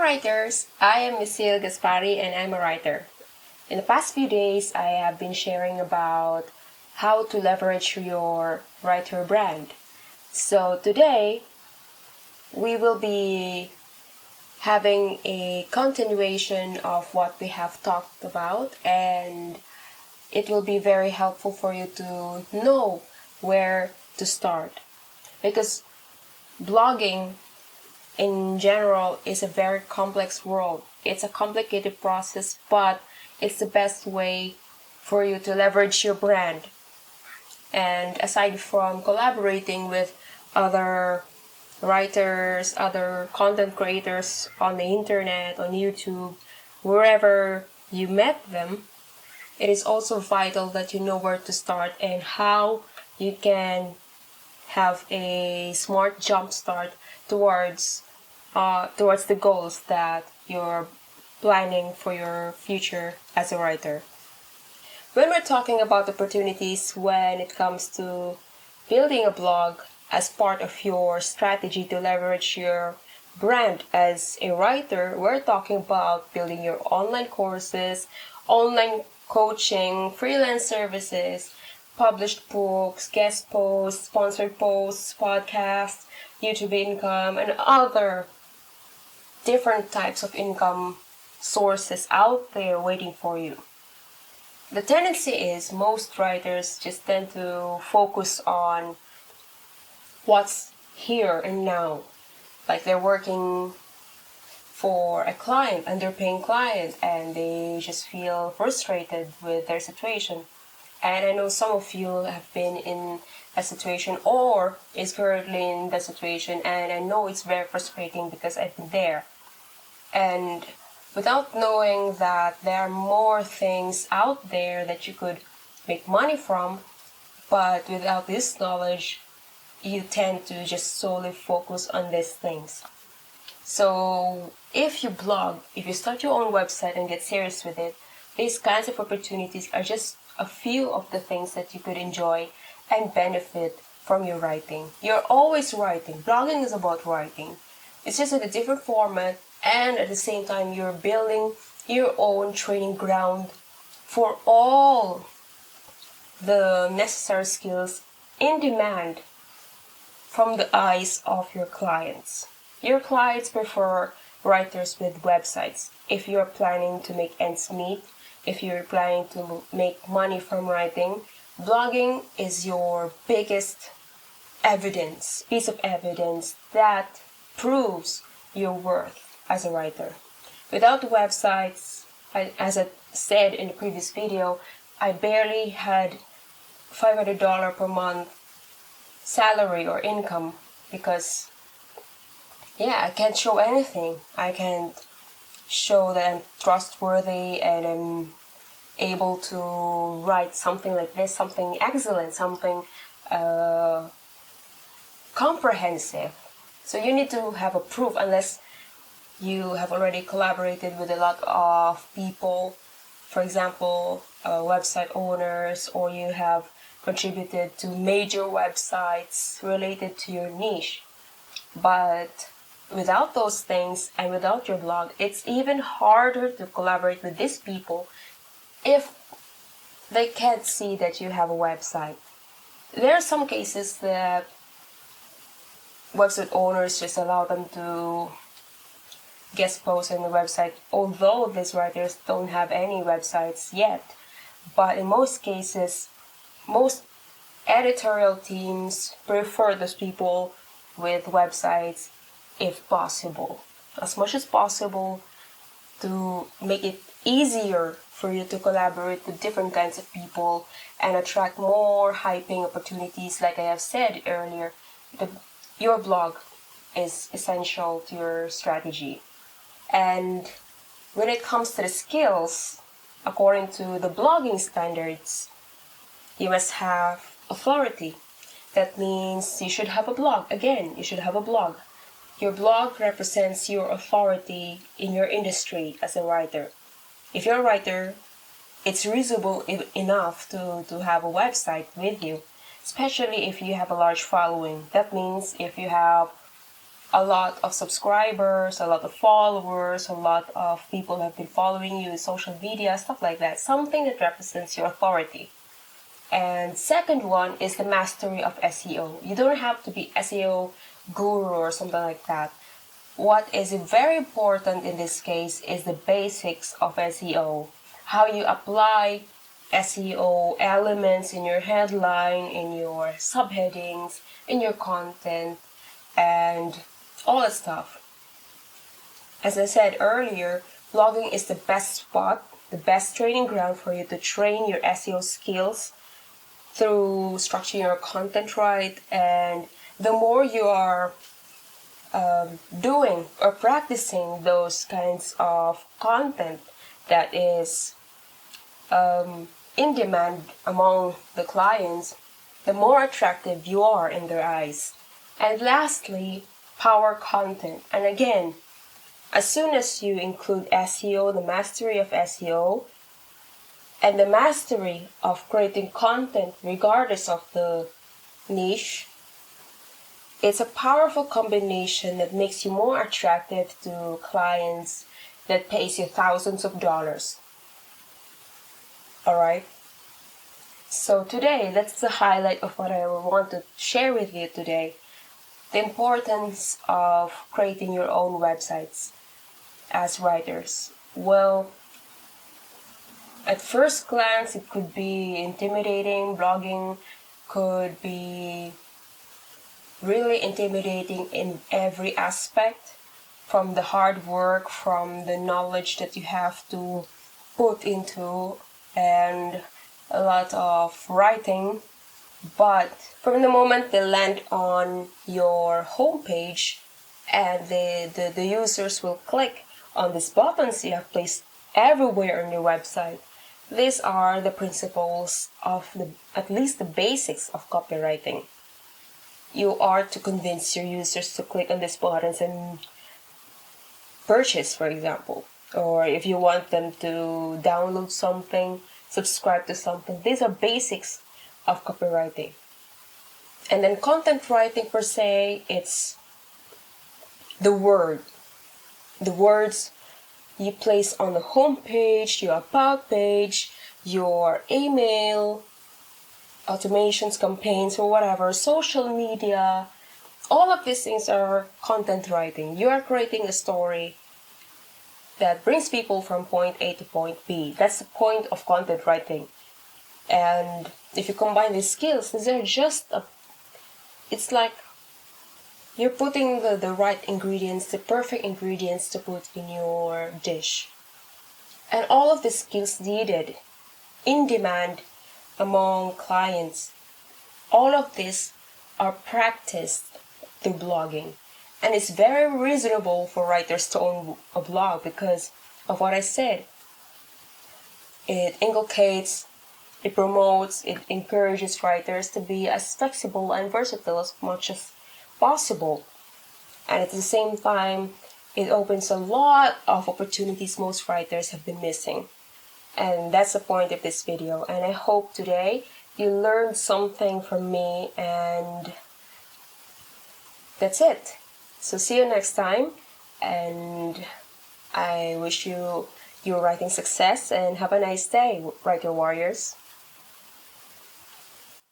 writers, I am Mecyll Gaspary and I'm a writer. In the past few days, I have been sharing about how to leverage your writer brand. So today, we will be having a continuation of what we have talked about, and it will be very helpful for you to know where to start. Because blogging in general is a very complex world. It's a complicated process, but it's the best way for you to leverage your brand. And aside from collaborating with other writers, other content creators on the internet, on YouTube, wherever you met them, it is also vital that you know where to start and how you can have a smart jump start towards the goals that you're planning for your future as a writer. When we're talking about opportunities when it comes to building a blog as part of your strategy to leverage your brand as a writer, we're talking about building your online courses, online coaching, freelance services, published books, guest posts, sponsored posts, podcasts, YouTube income, and other different types of income sources out there waiting for you. The tendency is most writers just tend to focus on what's here and now. Like they're working for a client, underpaying client, and they just feel frustrated with their situation. And I know some of you have been in a situation or is currently in the situation, and I know it's very frustrating because I've been there. And without knowing that there are more things out there that you could make money from, but without this knowledge, you tend to just solely focus on these things. So if you blog, if you start your own website and get serious with it, these kinds of opportunities are just a few of the things that you could enjoy and benefit from your writing. You're always writing. Blogging is about writing. It's just in a different format, and at the same time you're building your own training ground for all the necessary skills in demand from the eyes of your clients. Your clients prefer writers with websites. If you're planning to make ends meet, if you're planning to make money from writing, blogging is your biggest piece of evidence that proves your worth as a writer. Without websites, as I said in the previous video, I barely had $500 per month salary or income because I can't show anything. I can't show that I'm trustworthy and I'm able to write something like this, something excellent, something comprehensive. So you need to have a proof unless you have already collaborated with a lot of people, for example, website owners, or you have contributed to major websites related to your niche. But without those things and without your blog, it's even harder to collaborate with these people if they can't see that you have a website. There are some cases that website owners just allow them to guest post on the website, although these writers don't have any websites yet. But in most cases, most editorial teams prefer those people with websites if possible, as much as possible, to make it easier for you to collaborate with different kinds of people and attract more hyping opportunities. Like I have said earlier, your blog is essential to your strategy. And when it comes to the skills, according to the blogging standards, you must have authority. That means you should have a blog. Again, you should have a blog. Your blog represents your authority in your industry as a writer. If you're a writer, it's reasonable enough to have a website with you, especially if you have a large following. That means if you have a lot of subscribers, a lot of followers, a lot of people have been following you in social media, stuff like that. Something that represents your authority. And second one is the mastery of SEO. You don't have to be SEO guru or something like that. What is very important in this case is the basics of SEO. How you apply SEO elements in your headline, in your subheadings, in your content, and all that stuff. As I said earlier, blogging is the best spot, the best training ground for you to train your SEO skills through structuring your content right. And the more you are doing or practicing those kinds of content that is in demand among the clients, the more attractive you are in their eyes. And lastly, power content. And again, as soon as you include SEO, the mastery of SEO, and the mastery of creating content regardless of the niche, it's a powerful combination that makes you more attractive to clients that pays you thousands of dollars. Alright? So today, that's the highlight of what I want to share with you today. The importance of creating your own websites as writers. Well, at first glance, it could be intimidating. Blogging could be really intimidating in every aspect, from the hard work, from the knowledge that you have to put into, and a lot of writing. But from the moment they land on your homepage and the users will click on these buttons you have placed everywhere on your website, these are the principles of at least the basics of copywriting. You are to convince your users to click on these buttons and purchase, for example. Or if you want them to download something, subscribe to something. These are basics of copywriting. And then content writing per se, it's the words you place on the home page, your about page, your email, automations, campaigns, or whatever, social media. All of these things are content writing. You are creating a story that brings people from point A to point B. That's the point of content writing. And if you combine these skills, they're it's like you're putting the right ingredients, the perfect ingredients to put in your dish. And all of the skills needed, in demand among clients, all of these are practiced through blogging. And it's very reasonable for writers to own a blog because of what I said. It inculcates, it promotes, it encourages writers to be as flexible and versatile as much as possible. And at the same time, it opens a lot of opportunities most writers have been missing. And that's the point of this video. And I hope today you learned something from me, and that's it. So see you next time, and I wish you your writing success, and have a nice day, writer warriors.